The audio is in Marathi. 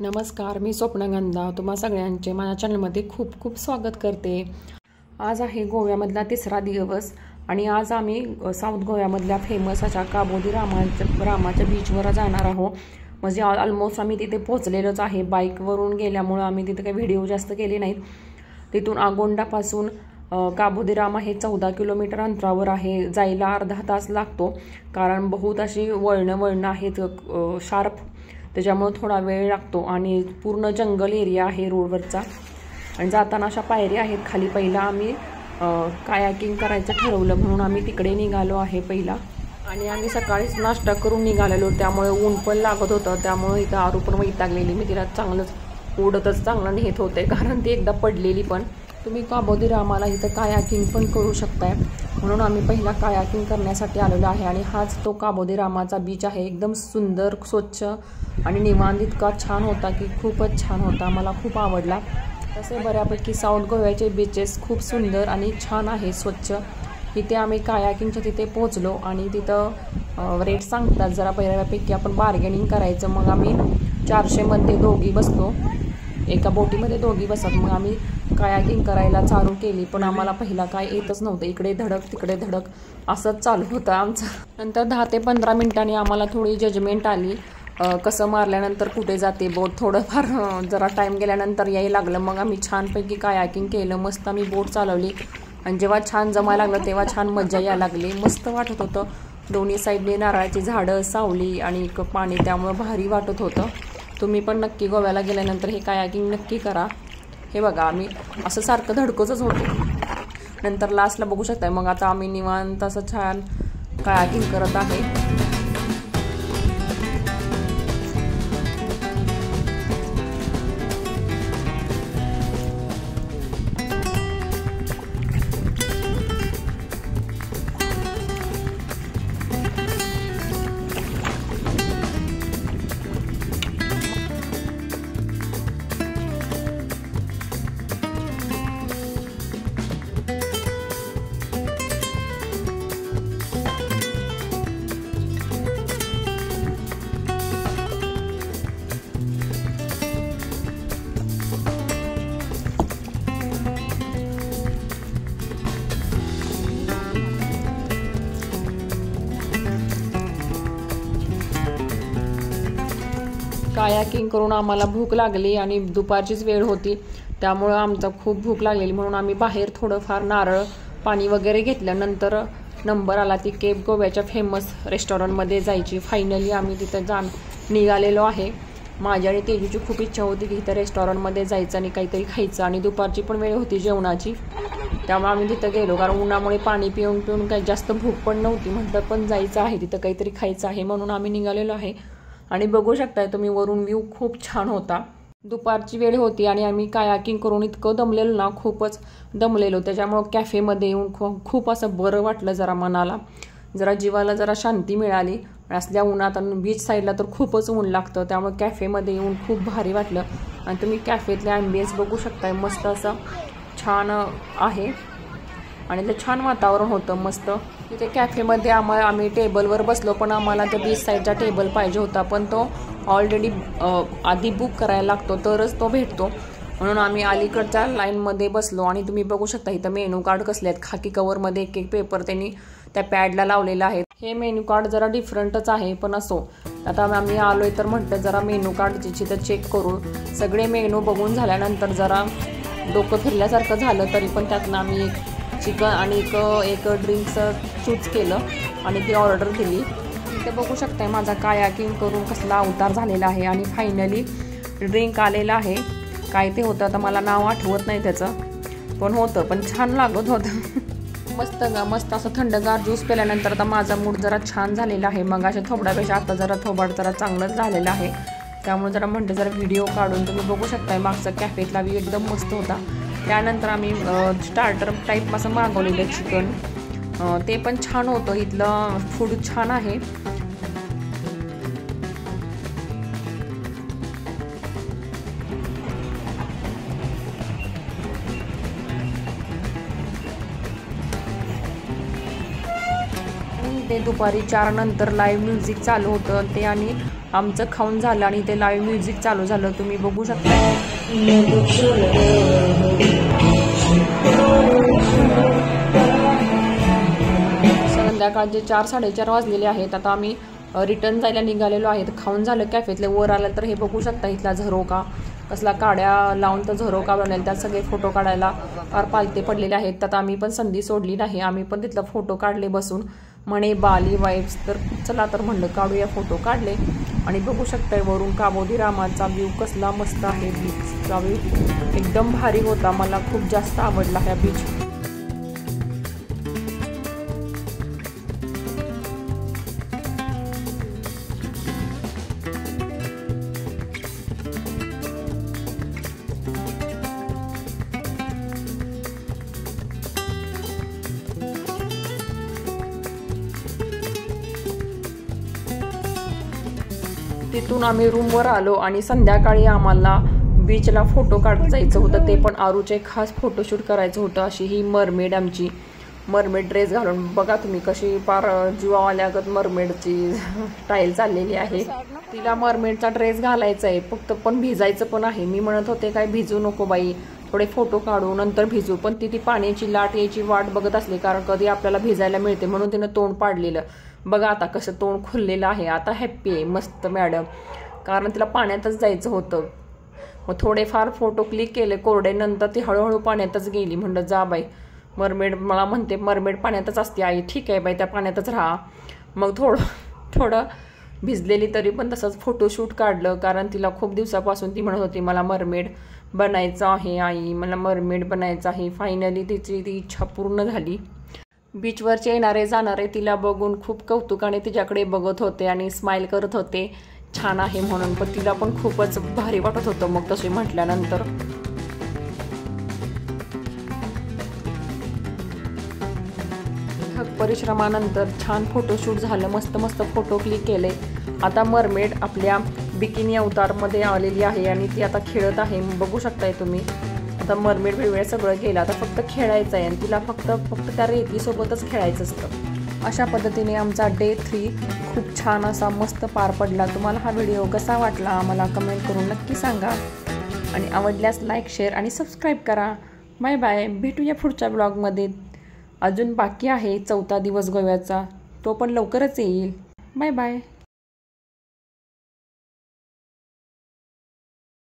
नमस्कार, मी स्वप्नगंधा तुम्हा सगळ्यांचे माझ्या चॅनलमध्ये खूप खूप स्वागत करते। आज आहे गोव्यामधला तिसरा दिवस आणि आज आम्ही साऊथ गोव्यामधल्या फेमस अशा काबोदी रामाच्या बीचवर जाणार आहोत। म्हणजे ऑलमोस्ट आम्ही तिथे पोहोचलेलोच आहे। बाईकवरून गेल्यामुळे आम्ही तिथे काही व्हिडिओ जास्त केले नाहीत। तिथून आगोंडापासून काबोदी रामा हे 14 किलोमीटर अंतरावर आहे। जायला अर्धा तास लागतो कारण बहुत अशी वळणं आहेत शार्प, त्याच्यामुळे थोडा वेळ लागतो आणि पूर्ण जंगल एरिया आहे रोडवरचा। आणि जाताना अशा पायऱ्या आहेत खाली। पहिला आम्ही कायाकिंग करायचं ठरवलं म्हणून आम्ही तिकडे निघालो आहे पहिला। आणि आम्ही सकाळीच नाश्ता करून निघालेलो, त्यामुळे ऊन पण लागत होतं। त्यामुळे इथं आरू पण वैतागलेली, मी तिला चांगलंच उडतच चांगलं नेत होते कारण ती एकदा पडलेली पण। तुम्ही काबोदी रामाला इथं कायाकिंग पण करू शकताय, म्हणून आम्ही पहिला कायाकिंग करण्यासाठी आलेलो आहे। आणि हाच तो काबोदी रामाचा बीच आहे। एकदम सुंदर, स्वच्छ आणि निवांत इतका छान होता की खूपच छान होता, मला खूप आवडला। तसे बऱ्यापैकी साऊथ गोव्याचे बीचेस खूप सुंदर आणि छान आहे, स्वच्छ। इथे आम्ही कायाकिंगच्या तिथे पोहोचलो आणि तिथं रेट सांगतात जरा बऱ्यापैकी आपण बार्गेनिंग करायचं। मग आम्ही 400 मध्ये दोघी बसलो, एका बोटीमध्ये दोघी बसत। मग आम्ही कायाकिंग करायला चालू केली, पण आम्हाला पहिला काय येतच नव्हतं। इकडे धडक तिकडे धडक असंच चालू होतं आमचं। नंतर 10 ते 15 मिनिटांनी आम्हाला थोडी जजमेंट आली, कसं मारल्यानंतर कुठे जाते बोट। थोडंफार जरा टाईम गेल्यानंतर यायला लागलं। मग आम्ही छानपैकी कायाकिंग केलं, मस्त आम्ही बोट चालवली आणि जेव्हा छान जमायला लागलं तेव्हा छान मजा यायला लागली, मस्त वाटत होतं। दोन्ही साईडने नारळाची झाडं, सावली आणि पाणी, त्यामुळे भारी वाटत होतं। तुम्ही पण नक्की गोव्याला गेल्यानंतर हे कायाकिंग नक्की करा। हे बघा, आम्ही असं सारखं धडकतच होते, नंतर लास्टला बघू शकताय। मग आता आम्ही निवांत असं छान कायाकिंग करत आहे। कायाकिंग करून आम्हाला भूक लागली आणि दुपारचीच वेळ होती, त्यामुळे आमचा खूप भूक लागलेली म्हणून आम्ही बाहेर थोडंफार नारळ पाणी वगैरे घेतलं। नंतर नंबर आला ती केप गोव्याच्या फेमस रेस्टॉरंटमध्ये जायची। फायनली आम्ही तिथं निघालेलो आहे। माझी आणि तेजूची खूप इच्छा होती की इथं रेस्टॉरंटमध्ये जायचं आणि काहीतरी खायचं, आणि दुपारची पण वेळ होती जेवणाची, त्यामुळे आम्ही तिथं गेलो। कारण उन्हामुळे पाणी पिऊन काही जास्त भूक पण नव्हती, म्हटलं पण जायचं आहे तिथं काहीतरी खायचं आहे, म्हणून आम्ही निघालेलो आहे। आणि बघू शकताय तुम्ही वरून व्ह्यू खूप छान होता। दुपारची वेळ होती आणि आम्ही कायाकिंग करून इतकं दमलेलो ना, खूपच दमलेलो। त्याच्यामुळे कॅफेमध्ये येऊन खूप असं बरं वाटलं, जरा मनाला जरा जीवाला जरा शांती मिळाली। असल्या उन्हात आणि बीच साईडला तर खूपच ऊन लागतं, त्यामुळे कॅफेमध्ये येऊन खूप भारी वाटलं। आणि तुम्ही कॅफेतले ॲम्बियन्स बघू शकताय, मस्त असं छान आहे आणि ते छान वातावरण होतं मस्त। तिथे कॅफेमध्ये आम्ही टेबलवर बसलो, पण आम्हाला त्या बीच साईडचा टेबल पाहिजे होता, पण तो ऑलरेडी आधी बुक करायला लागतो तरच तो भेटतो, म्हणून आम्ही अलीकडच्या लाईनमध्ये बसलो। आणि तुम्ही बघू शकता इथं मेनू कार्ड कसले आहेत, खाकी कवरमध्ये एक पेपर त्यांनी त्या पॅडला लावलेला आहे। हे मेनू कार्ड जरा डिफरंटच आहे, पण असो आता आम्ही आलोय तर म्हटलं जरा मेनू कार्डची तिथं चेक करू। सगळे मेनू बघून झाल्यानंतर जरा डोकं फिरल्यासारखं झालं, तरी पण त्यातनं आम्ही चिकन आणि एक ड्रिंक्स चूज केलं आणि ती ऑर्डर दिली। इथे बघू शकताय माझा कायाकिंग करून कसला अवतार झालेला आहे। आणि फायनली ड्रिंक आलेलं आहे, काय ते होतं आता मला नाव आठवत नाही त्याचं, पण होतं, पण छान लागत होतं। मस्त असं थंडगार ज्यूस पिल्यानंतर आता माझा मूड जरा छान झालेला आहे। मग अशा थोबड्यापेक्षा आता जरा जरा चांगलंच झालेलं आहे, त्यामुळे जरा म्हणते जरा व्हिडिओ काढून। तुम्ही बघू शकताय मागचा कॅफेतला व्ह्यू एकदम मस्त होता। त्यानंतर आम्ही स्टार्टर टाईप असं मागवलेलं चिकन, ते पण छान होतं। इथलं फूड छान आहे। ते दुपारी 4 नंतर लाईव्ह म्युझिक चालू होतं ते आणि आमचं खाऊन झालं आणि ते लाईव्ह म्युझिक चालू झालं, तुम्ही बघू शकता. संध्याकाळचे 4-4:30 वाजलेले आहेत. आता आम्ही रिटर्न जायला निघालेलो आहेत. खाऊन झालं कॅफेतले, वर आलं तर हे बघू शकता इथला झरोका कसला काड्या लावून तर झरोका बनवलेला, त्यात सगळे फोटो काढायला फार पालते पडलेले आहेत. त्यात आम्ही पण संधी सोडली नाही, आम्ही पण तिथला फोटो काढले बसून. म्हणे बाली वाईब्स, तर चला तर म्हणलं काढूया, फोटो काढले. आणि बघू शकताय वरून काबोदी रामाचा व्ह्यू कसला मस्त आहे. बीचचा व्ह्यू एकदम भारी होता, मला खूप जास्त आवडला ह्या बीच. तिथून आम्ही रूमवर आलो आणि संध्याकाळी आम्हाला बीचला फोटो काढत जायचं होतं, ते पण आरूचे खास फोटोशूट करायचं होतं. अशी ही मरमेड, आमची मरमेड ड्रेस घालून बघा तुम्ही कशी पार जीवावाल्यागत मरमेडची स्टाईल चाललेली आहे. तिला मरमेडचा ड्रेस घालायचा आहे फक्त, पण भिजायचं पण आहे. मी म्हणत होते काय भिजू नको बाई, थोडे फोटो काढू नंतर भिजू, पण ती पाण्याची लाट यायची वाट बघत असली, कारण कधी आपल्याला भिजायला मिळते म्हणून तिनं तोंड पाडलेलं. बघा आता कसं तोंड खुललेलं आहे. आता हॅप्पी आहे मस्त मॅडम, कारण तिला पाण्यातच जायचं होतं. मग थोडेफार फोटो क्लिक केले कोरडे, नंतर ती हळूहळू पाण्यातच गेली. म्हणलं जा बाई, मरमेड मला म्हणते मरमेड पाण्यातच असते आई. ठीक आहे बाई, त्या पाण्यातच राहा. मग थोडं भिजलेली तरी पण तसंच फोटोशूट काढलं, कारण तिला खूप दिवसापासून ती म्हणत होती मला मरमेड बनायचं आहे आई, मला मरमेड बनायचं आहे. फायनली तिची ती इच्छा पूर्ण झाली. बीचवरचे येणारे जाणारे तिला बघून खूप कौतुकाने तिच्याकडे बघत होते आणि स्माईल करत होते छान आहे म्हणून, पण तिला पण खूपच भारी वाटत होतं मग तसे म्हटल्यानंतर. परिश्रमानंतर छान फोटोशूट झालं, मस्त मस्त फोटो क्लिक केले. आता मरमेड आपल्या बिकिनी अवतारमध्ये आलेली आहे आणि ती आता खेळत आहे, बघू शकताय तुम्ही. आता मरमेड वेगवेगळं सगळं गेलं, आता फक्त खेळायचं आहे आणि तिला फक्त त्या रेतीसोबतच खेळायचं असतं. अशा पद्धतीने आमचा डे 3 खूप छान असा मस्त पार पडला. तुम्हाला हा व्हिडिओ कसा वाटला आम्हाला कमेंट करून नक्की सांगा आणि आवडल्यास लाईक, शेअर आणि सबस्क्राईब करा. बाय बाय, भेटूया पुढच्या ब्लॉगमध्ये. अजून बाकी आहे 4था दिवस गोव्याचा, तो पण लवकरच येईल. Bye bye.